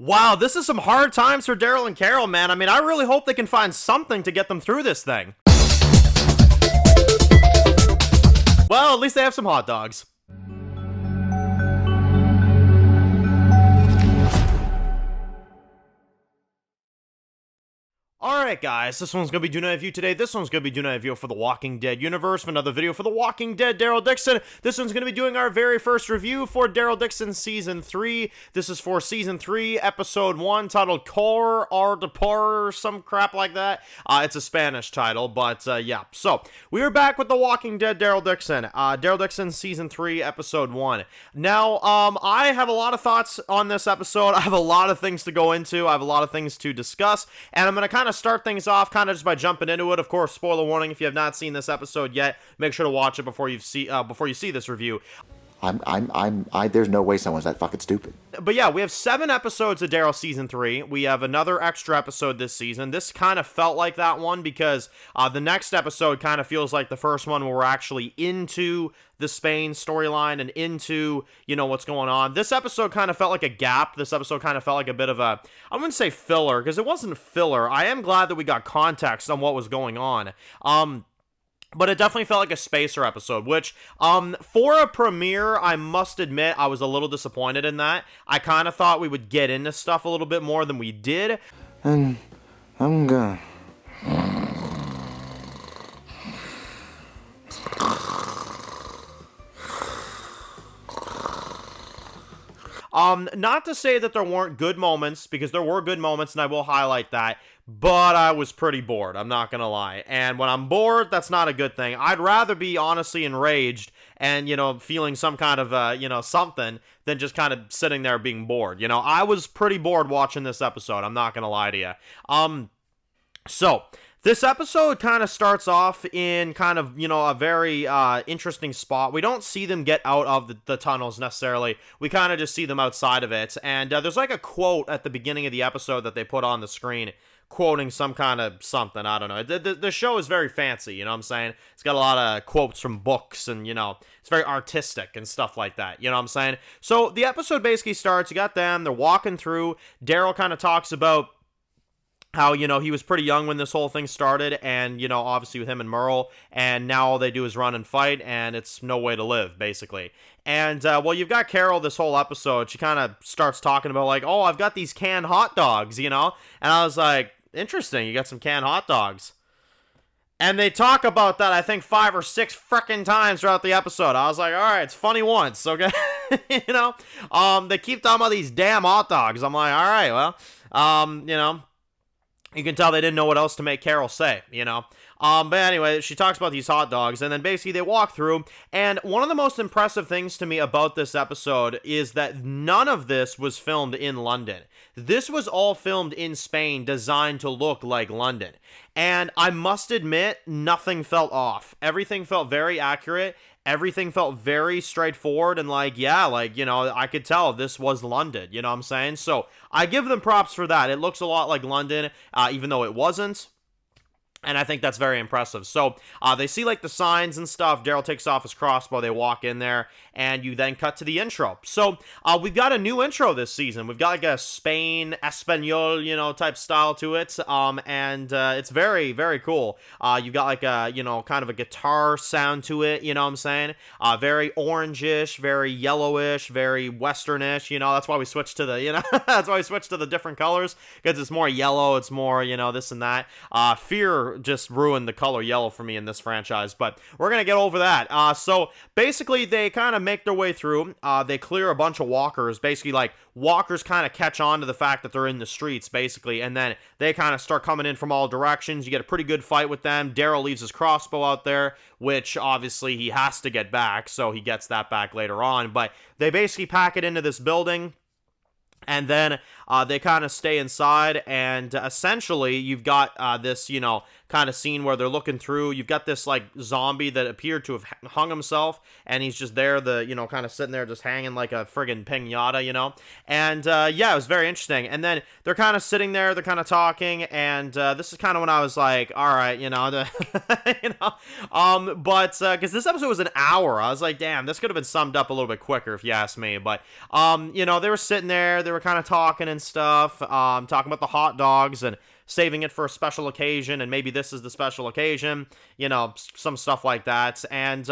Wow, this is some hard times for Daryl and Carol, man. I mean, I really hope they can find something to get them through this thing. Well, at least they have some hot dogs. Alright guys, this one's going to be doing a review today. This one's going to be doing a review for the Walking Dead universe, another video for the Walking Dead Daryl Dixon. This one's going to be doing our very first review for Daryl Dixon Season 3. This is for Season 3, Episode 1, titled Cor or de Por, some crap like that. It's a Spanish title, but yeah. So, we are back with the Walking Dead Daryl Dixon. Daryl Dixon Season 3, Episode 1. Now, I have a lot of thoughts on this episode. I have a lot of things to go into. I have a lot of things to discuss, and I'm going to kind of start things off kind of just by jumping into it. Of course, spoiler warning, if you have not seen this episode yet, make sure to watch it before you see this review. There's no way someone's that fucking stupid. But yeah, we have 7 episodes of Daryl Season 3. We have another extra episode this season. This kind of felt like that one because the next episode kind of feels like the first one where we're actually into the Spain storyline and into, you know, what's going on. This episode kind of felt like a gap. This episode kind of felt like a bit of a, I wouldn't say filler, because it wasn't filler. I am glad that we got context on what was going on. But it definitely felt like a spacer episode, which, for a premiere, I must admit, I was a little disappointed in that. I kind of thought we would get into stuff a little bit more than we did. And I'm gonna... Not to say that there weren't good moments, because there were good moments, and I will highlight that, but I was pretty bored, I'm not gonna lie. And when I'm bored, that's not a good thing. I'd rather be honestly enraged and, you know, feeling some kind of, you know, something than just kind of sitting there being bored. You know, I was pretty bored watching this episode, I'm not gonna lie to you. So, this episode kind of starts off in kind of, you know, a very interesting spot. We don't see them get out of the tunnels necessarily. We kind of just see them outside of it. And there's like a quote at the beginning of the episode that they put on the screen, quoting some kind of something. I don't know. The show is very fancy, you know what I'm saying? It's got a lot of quotes from books and, you know, it's very artistic and stuff like that, you know what I'm saying? So the episode basically starts, you got them, they're walking through. Daryl kind of talks about how, you know, he was pretty young when this whole thing started, and, you know, obviously with him and Merle, and now all they do is run and fight, and it's no way to live, basically. And, well, you've got Carol this whole episode, she kind of starts talking about, like, oh, I've got these canned hot dogs, you know? And I was like, interesting, you got some canned hot dogs. And they talk about that, I think, 5 or 6 frickin' times throughout the episode. I was like, alright, it's funny once, okay? You know? They keep talking about these damn hot dogs. I'm like, alright, well, you know, you can tell they didn't know what else to make Carol say, you know. But anyway, she talks about these hot dogs, and then basically they walk through, and one of the most impressive things to me about this episode is that none of this was filmed in London. This was all filmed in Spain, designed to look like London. And I must admit, nothing felt off. Everything felt very accurate. Everything felt very straightforward and like, yeah, like, you know, I could tell this was London, you know what I'm saying? So I give them props for that. It looks a lot like London, even though it wasn't. And I think that's very impressive. So, they see, like, the signs and stuff. Daryl takes off his crossbow. They walk in there. And you then cut to the intro. So, we've got a new intro this season. We've got, like, a Spain, Espanol, you know, type style to it. And it's very, very cool. You've got, like, a, you know, kind of a guitar sound to it. You know what I'm saying? Very orangish, very yellowish, very westernish. You know, that's why we switched to the, you know, that's why we switched to the different colors. Because it's more yellow. It's more, you know, this and that. Fear just ruined the color yellow for me in this franchise, but we're gonna get over that. So basically they kind of make their way through. They clear a bunch of walkers. Basically, like, walkers kind of catch on to the fact that they're in the streets, basically, and then they kind of start coming in from all directions. You get a pretty good fight with them. Daryl leaves his crossbow out there, which obviously he has to get back, so he gets that back later on, but they basically pack it into this building. And then they kind of stay inside, and essentially you've got this, you know, kind of scene where they're looking through. You've got this, like, zombie that appeared to have hung himself, and he's just there, you know, kind of sitting there just hanging like a friggin' piñata, you know. And, yeah, it was very interesting. And then they're kind of sitting there, they're kind of talking, and this is kind of when I was like, all right, you know, you know, but, because this episode was an hour, I was like, damn, this could have been summed up a little bit quicker if you ask me. But, you know, they were sitting there, they were kind of talking and stuff, talking about the hot dogs and saving it for a special occasion, and maybe this is the special occasion, some stuff like that. And,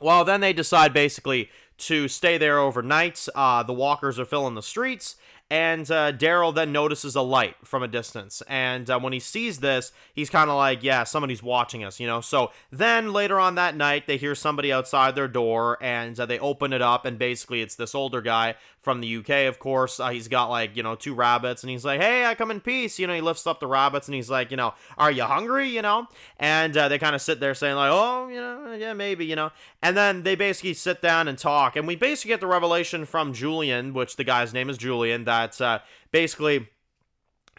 well, then they decide basically to stay there overnight. The walkers are filling the streets, and Daryl then notices a light from a distance. And when he sees this, he's kind of like, yeah, somebody's watching us, So then later on that night, they hear somebody outside their door, and they open it up, and basically it's this older guy from the UK, of course. He's got like, 2 rabbits, and he's like, hey, I come in peace. He lifts up the rabbits, and he's like, are you hungry, And they kind of sit there saying like, oh, yeah, maybe, And then they basically sit down and talk, and we basically get the revelation from Julian, which the guy's name is Julian, that basically,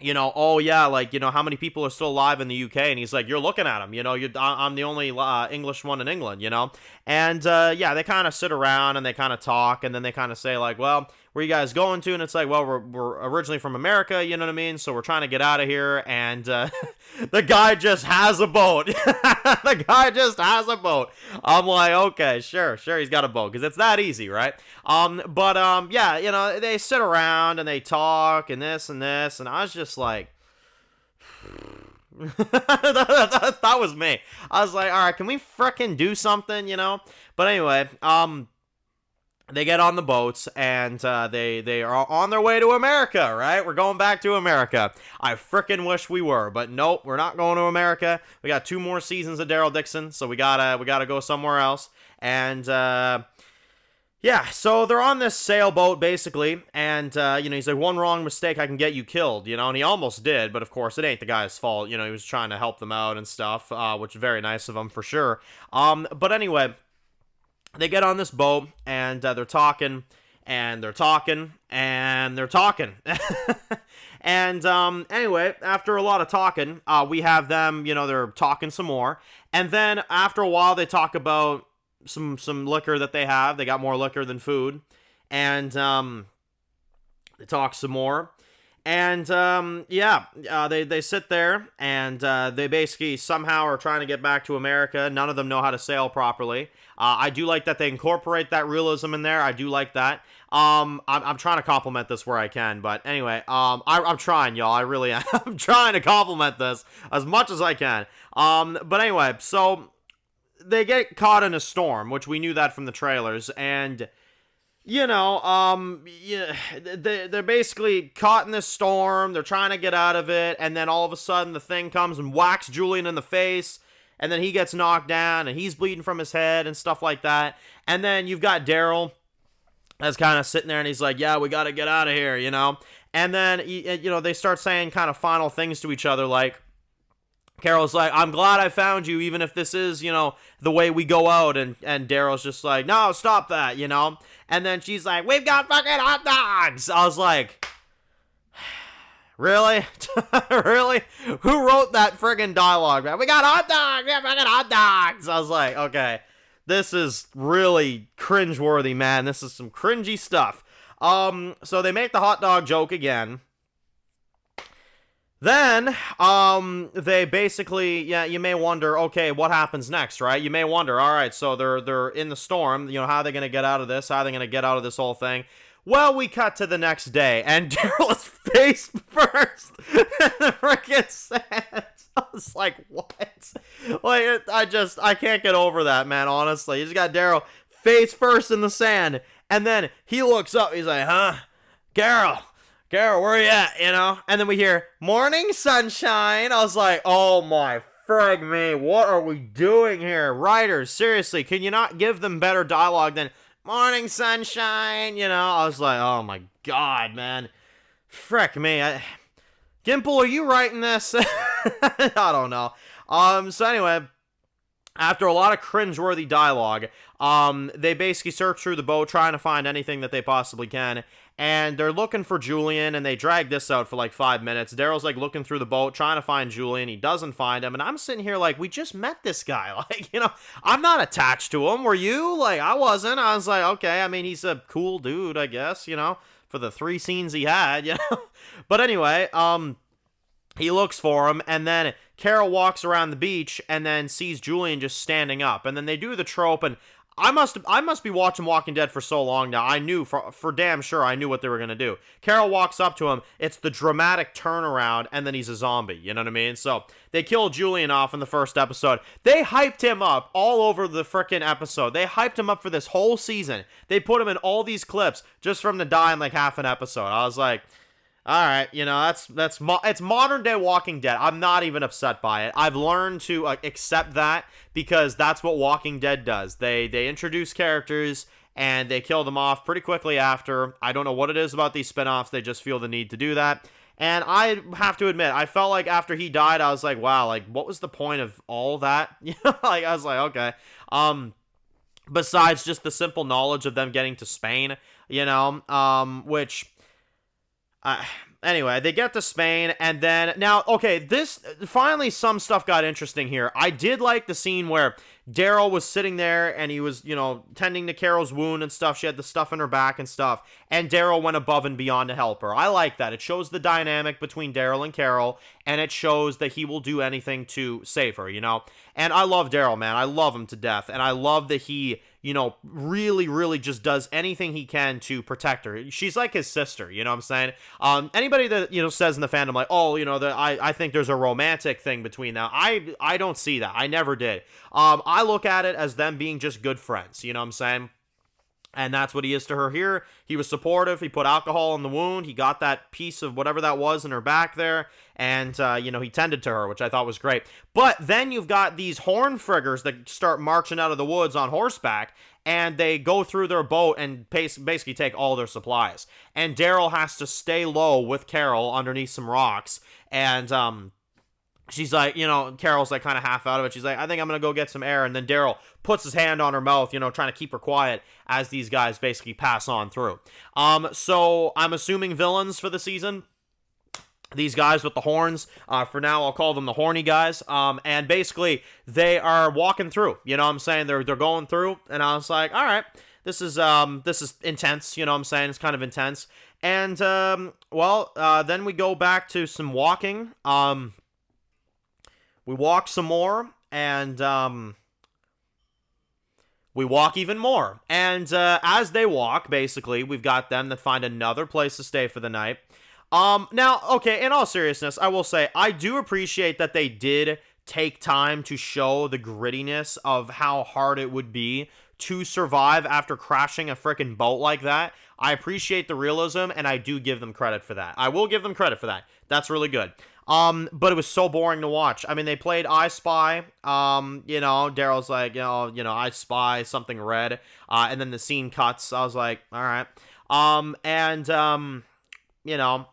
oh yeah, like, how many people are still alive in the UK? And he's like, you're looking at them, I'm the only English one in England, And yeah, they kind of sit around and they kind of talk, and then they kind of say like, well, where you guys going to? And it's like, well, we're originally from America, you know what I mean? So we're trying to get out of here, and the guy just has a boat. The guy just has a boat. I'm like, okay, sure, he's got a boat, because it's that easy, right? But yeah, they sit around and they talk and this, and I was just like, that was me. I was like, all right, can we frickin' do something, But anyway, they get on the boats, and they are on their way to America, right? We're going back to America. I frickin' wish we were, but nope, we're not going to America. We got 2 more seasons of Daryl Dixon, so we gotta go somewhere else. And yeah, so they're on this sailboat basically, and he's like, one wrong mistake, I can get you killed, and he almost did, but of course it ain't the guy's fault. He was trying to help them out and stuff, which is very nice of him for sure. But anyway, they get on this boat, and they're talking, and they're talking, and they're talking. And anyway, after a lot of talking, we have them, they're talking some more. And then after a while, they talk about some liquor that they have. They got more liquor than food. And they talk some more. And yeah, they sit there, and they basically somehow are trying to get back to America. None of them know how to sail properly. I do like that they incorporate that realism in there. I do like that. I'm trying to compliment this where I can, but anyway, I'm trying, y'all. I really am. I'm trying to compliment this as much as I can. But anyway, so they get caught in a storm, which we knew that from the trailers, and yeah, they're basically caught in this storm. They're trying to get out of it, and then all of a sudden the thing comes and whacks Julian in the face, and then he gets knocked down, and he's bleeding from his head and stuff like that. And then you've got Daryl that's kind of sitting there, and he's like, yeah, we got to get out of here, And then, they start saying kind of final things to each other, like, Carol's like, I'm glad I found you, even if this is, the way we go out. And Daryl's just like, no, stop that, And then she's like, we've got fucking hot dogs. I was like, really? Really? Who wrote that friggin' dialogue, man? We got hot dogs. We got fucking hot dogs. I was like, okay, this is really cringeworthy, man. This is some cringy stuff. So they make the hot dog joke again. Then, they basically, yeah, you may wonder, okay, what happens next, right? You may wonder, all right, so they're in the storm, how are they going to get out of this? How are they going to get out of this whole thing? Well, we cut to the next day, and Daryl is face first in the freaking sand. I was like, what? Like, I can't get over that, man, honestly. You just got Daryl face first in the sand, and then he looks up, he's like, huh? Carol, where are you at, And then we hear, morning, sunshine. I was like, oh my frig me, what are we doing here? Writers, seriously, can you not give them better dialogue than, morning, sunshine, I was like, oh my god, man. Frick me. Gimple, are you writing this? I don't know. So anyway, after a lot of cringeworthy dialogue, they basically search through the boat trying to find anything that they possibly can, and they're looking for Julian, and they drag this out for like 5 minutes. Daryl's like looking through the boat trying to find Julian. He doesn't find him, and I'm sitting here like, we just met this guy. Like, I'm not attached to him. Were you? Like, I wasn't. I was like, okay, I mean, he's a cool dude, I guess, for the 3 scenes he had, But anyway, he looks for him, and then Carol walks around the beach and then sees Julian just standing up. And then they do the trope, and I must be watching Walking Dead for so long now. I knew for damn sure I knew what they were gonna do. Carol walks up to him. It's the dramatic turnaround, and then he's a zombie. You know what I mean? So they kill Julian off in the first episode. They hyped him up all over the frickin' episode. They hyped him up for this whole season. They put him in all these clips just for him to die in like half an episode. I was like, all right, you know, it's modern day Walking Dead. I'm not even upset by it. I've learned to accept that because that's what Walking Dead does. They introduce characters and they kill them off pretty quickly after. I don't know what it is about these spinoffs. They just feel the need to do that. And I have to admit, I felt like after he died, I was like, wow, like what was the point of all that? You know, like I was like, okay. Besides just the simple knowledge of them getting to Spain, you know, which. Anyway, they get to Spain, and then, now, okay, finally some stuff got interesting here. I did like the scene where Daryl was sitting there, and he was, you know, tending to Carol's wound and stuff. She had the stuff in her back and stuff, and Daryl went above and beyond to help her. I like that. It shows the dynamic between Daryl and Carol, and it shows that he will do anything to save her, you know? And I love Daryl, man. I love him to death, and I love that he, you know, really, really just does anything he can to protect her. She's like his sister, you know what I'm saying? Anybody that, you know, says in the fandom, like, oh, you know, that I think there's a romantic thing between them, I don't see that. I never did. I look at it as them being just good friends, you know what I'm saying? And that's what he is to her here. He was supportive. He put alcohol in the wound. He got that piece of whatever that was in her back there. And, you know, he tended to her, which I thought was great. But then you've got these horn friggers that start marching out of the woods on horseback. And they go through their boat and basically take all their supplies. And Daryl has to stay low with Carol underneath some rocks. And, she's like, you know, Carol's like kind of half out of it. She's like, I think I'm going to go get some air. And then Daryl puts his hand on her mouth, you know, trying to keep her quiet as these guys basically pass on through. So I'm assuming villains for the season. These guys with the horns, for now I'll call them the horny guys, and basically they are walking through, you know what I'm saying, they're going through, and I was like, alright, this is intense, you know what I'm saying, it's kind of intense, and, then we go back to some walking, we walk some more, and, we walk even more, and, as they walk, basically, we've got them that find another place to stay for the night. Now, okay, in all seriousness, I will say, I do appreciate that they did take time to show the grittiness of how hard it would be to survive after crashing a freaking boat like that. I appreciate the realism, and I do give them credit for that. I will give them credit for that. That's really good. But it was so boring to watch. I mean, they played I Spy, you know, Daryl's like, you know, I spy something red, and then the scene cuts. I was like, alright. You know,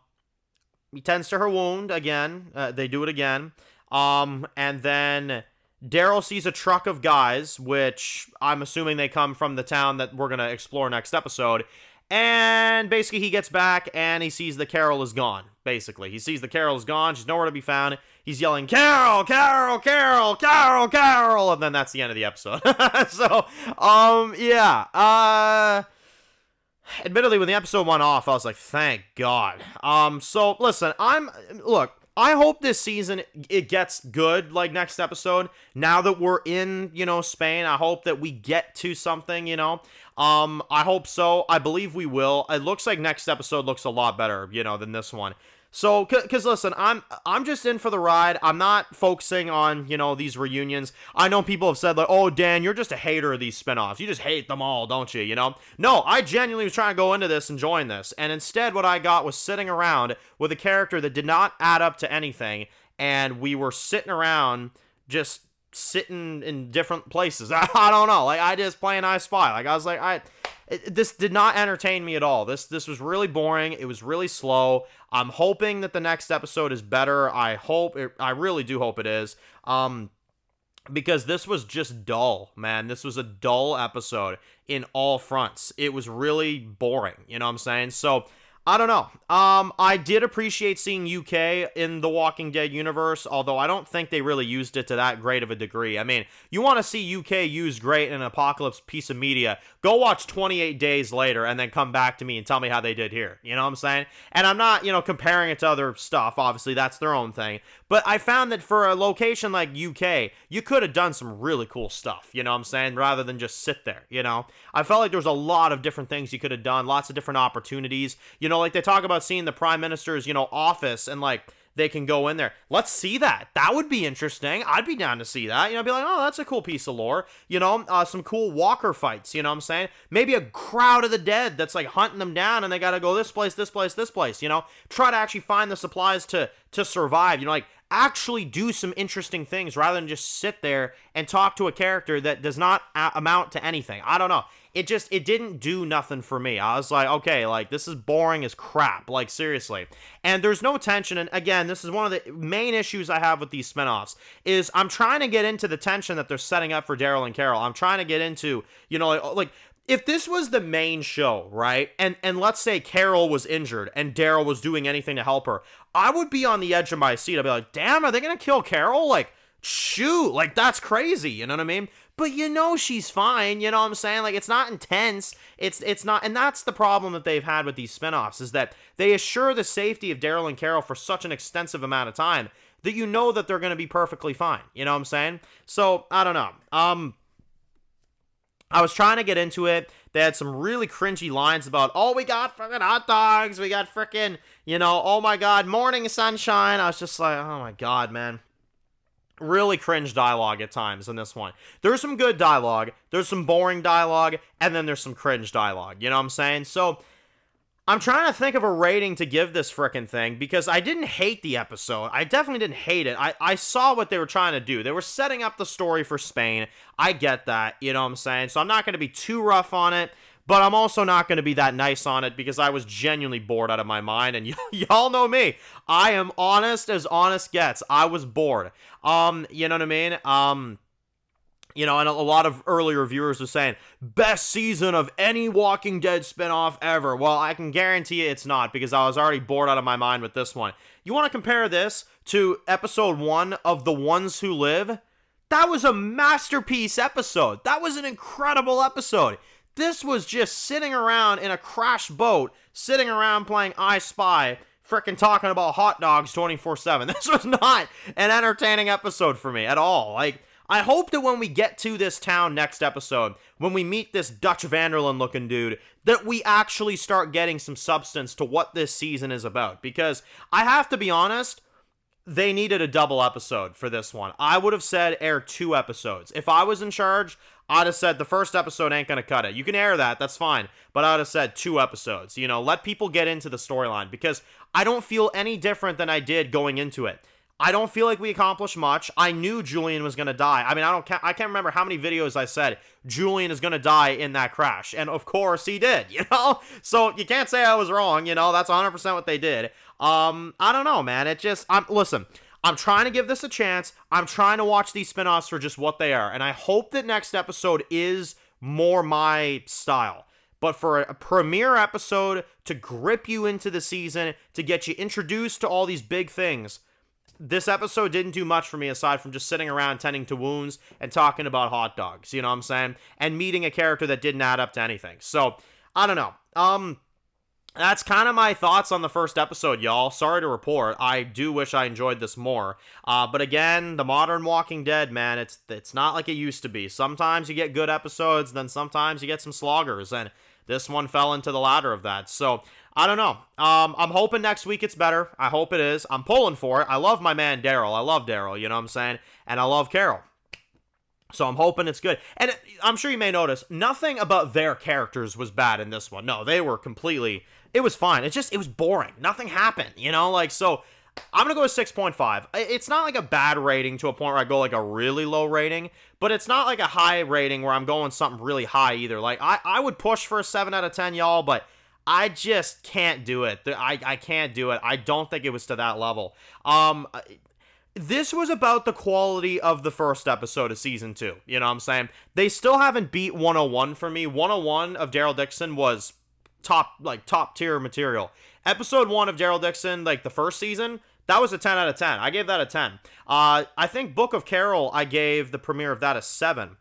he tends to her wound again. They do it again. And then Daryl sees a truck of guys, which I'm assuming they come from the town that we're going to explore next episode. And basically he gets back and he sees that Carol is gone, basically. He sees that Carol is gone. She's nowhere to be found. He's yelling, Carol, Carol, Carol, Carol, Carol. And then that's the end of the episode. So, yeah. Admittedly, when the episode went off, I was like, thank God. So, listen, I hope this season, it gets good, like, next episode. Now that we're in, you know, Spain, I hope that we get to something, you know. I hope so. I believe we will. It looks like next episode looks a lot better, you know, than this one. So, because listen, I'm just in for the ride. I'm not focusing on, you know, these reunions. I know people have said, like, oh, Dan, you're just a hater of these spinoffs. You just hate them all, don't you, you know? No, I genuinely was trying to go into this enjoying this. And instead, what I got was sitting around with a character that did not add up to anything. And we were sitting around just sitting in different places. I don't know. Like, I just playing I Spy. Like, I was like, this did not entertain me at all. This was really boring. It was really slow. I'm hoping that the next episode is better. I really do hope it is. Because this was just dull, man. This was a dull episode in all fronts. It was really boring, you know what I'm saying? So, I don't know. I did appreciate seeing UK in the Walking Dead universe, although I don't think they really used it to that great of a degree. I mean, you want to see UK used great in an apocalypse piece of media, go watch 28 Days Later and then come back to me and tell me how they did here. You know what I'm saying? And I'm not, comparing it to other stuff. Obviously, that's their own thing. But I found that for a location like UK, you could have done some really cool stuff, you know what I'm saying, rather than just sit there, I felt like there was a lot of different things you could have done, lots of different opportunities. Like they talk about seeing the Prime Minister's, office and like they can go in there. Let's see that. That would be interesting. I'd be down to see that. Be like, oh, that's a cool piece of lore. Some cool walker fights, you know what I'm saying? Maybe a crowd of the dead that's like hunting them down and they got to go this place, this place, this place, Try to actually find the supplies to survive, like actually do some interesting things rather than just sit there and talk to a character that does not amount to anything. I don't know. It didn't do nothing for me. I was like, okay, like this is boring as crap, like seriously. And there's no tension. And again, this is one of the main issues I have with these spinoffs is I'm trying to get into the tension that they're setting up for Daryl and Carol. I'm trying to get into, like if this was the main show, right? And let's say Carol was injured and Daryl was doing anything to help her, I would be on the edge of my seat. I'd be like, damn, are they going to kill Carol? Like, shoot, like that's crazy. You know what I mean? But she's fine, you know what I'm saying? Like, it's not intense. It's not, and that's the problem that they've had with these spinoffs, is that they assure the safety of Daryl and Carol for such an extensive amount of time that that they're going to be perfectly fine. You know what I'm saying? So, I don't know. I was trying to get into it. They had some really cringy lines about, oh, we got fucking hot dogs. We got freaking, oh my God, morning sunshine. I was just like, oh my God, man. Really cringe dialogue at times in this one. There's some good dialogue, there's some boring dialogue, and then there's some cringe dialogue, you know what I'm saying? So, I'm trying to think of a rating to give this frickin' thing, because I didn't hate the episode. I definitely didn't hate it. I saw what they were trying to do. They were setting up the story for Spain. I get that, you know what I'm saying? So I'm not going to be too rough on it, but I'm also not going to be that nice on it, because I was genuinely bored out of my mind, and y'all know me. I am honest as honest gets. I was bored. You know what I mean? And a lot of early reviewers were saying, best season of any Walking Dead spinoff ever. Well, I can guarantee you it's not, because I was already bored out of my mind with this one. You want to compare this to episode 1 of The Ones Who Live? That was a masterpiece episode. That was an incredible episode. This was just sitting around in a crashed boat, sitting around playing I Spy, freaking talking about hot dogs 24/7. This was not an entertaining episode for me at all. Like, I hope that when we get to this town next episode, when we meet this Dutch Vanderlyn looking dude, that we actually start getting some substance to what this season is about. Because I have to be honest, they needed a double episode for this one. I would have said air 2 episodes. If I was in charge, I'd have said the first episode ain't gonna cut it. You can air that, that's fine. But I would have said 2 episodes. Let people get into the storyline, because I don't feel any different than I did going into it. I don't feel like we accomplished much. I knew Julian was going to die. I mean, I can't remember how many videos I said Julian is going to die in that crash. And of course he did, So you can't say I was wrong, that's 100% what they did. I don't know, man. Listen, I'm trying to give this a chance. I'm trying to watch these spinoffs for just what they are. And I hope that next episode is more my style. But for a premiere episode to grip you into the season, to get you introduced to all these big things, this episode didn't do much for me aside from just sitting around tending to wounds and talking about hot dogs, you know what I'm saying? And meeting a character that didn't add up to anything. So, I don't know. That's kind of my thoughts on the first episode, y'all. Sorry to report. I do wish I enjoyed this more. But again, the modern Walking Dead, man, it's not like it used to be. Sometimes you get good episodes, then sometimes you get some sloggers, and this one fell into the latter of that. So, I don't know. I'm hoping next week it's better. I hope it is. I'm pulling for it. I love my man Daryl. I love Daryl, you know what I'm saying? And I love Carol. So I'm hoping it's good. And I'm sure you may notice, nothing about their characters was bad in this one. No, they were completely, it was fine. It was boring. Nothing happened, so I'm going to go with 6.5. It's not like a bad rating to a point where I go like a really low rating, but it's not like a high rating where I'm going something really high either. Like, I would push for a 7 out of 10, y'all, but I just can't do it. I can't do it. I don't think it was to that level. This was about the quality of the first episode of season 2. You know what I'm saying? They still haven't beat 101 for me. 101 of Daryl Dixon was top tier material. Episode 1 of Daryl Dixon, like the first season, that was a 10 out of 10. I gave that a 10. I think Book of Carol, I gave the premiere of that a 7.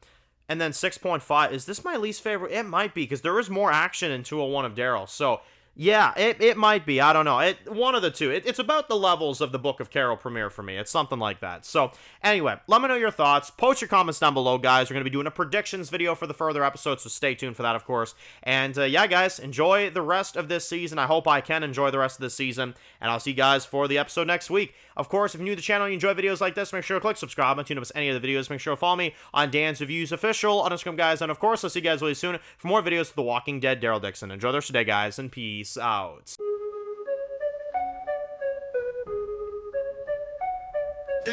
And then 6.5. Is this my least favorite? It might be, because there is more action in 201 of Daryl. So, yeah, it might be. I don't know. One of the two. It's about the levels of the Book of Carol premiere for me. It's something like that. So, anyway, let me know your thoughts. Post your comments down below, guys. We're going to be doing a predictions video for the further episodes, so stay tuned for that, of course. And, yeah, guys, enjoy the rest of this season. I hope I can enjoy the rest of this season. And I'll see you guys for the episode next week. Of course, if you're new to the channel and you enjoy videos like this, make sure to click subscribe and tune up to any of the videos. Make sure to follow me on Dan's Reviews Official on Instagram, guys. And, of course, I'll see you guys really soon for more videos of The Walking Dead Daryl Dixon. Enjoy the rest of the day, guys, and peace out.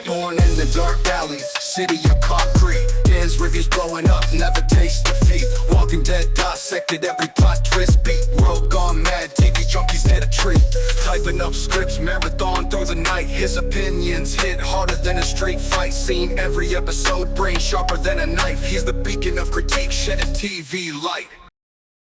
Born in the dark alleys, city of concrete. Dan's reviews blowing up, never taste defeat. Walking Dead dissected every plot twist beat. World gone mad, TV junkies did a treat. Typing up scripts, marathon through the night. His opinions hit harder than a straight fight scene. Every episode, brain sharper than a knife. He's the beacon of critique, shedding TV light.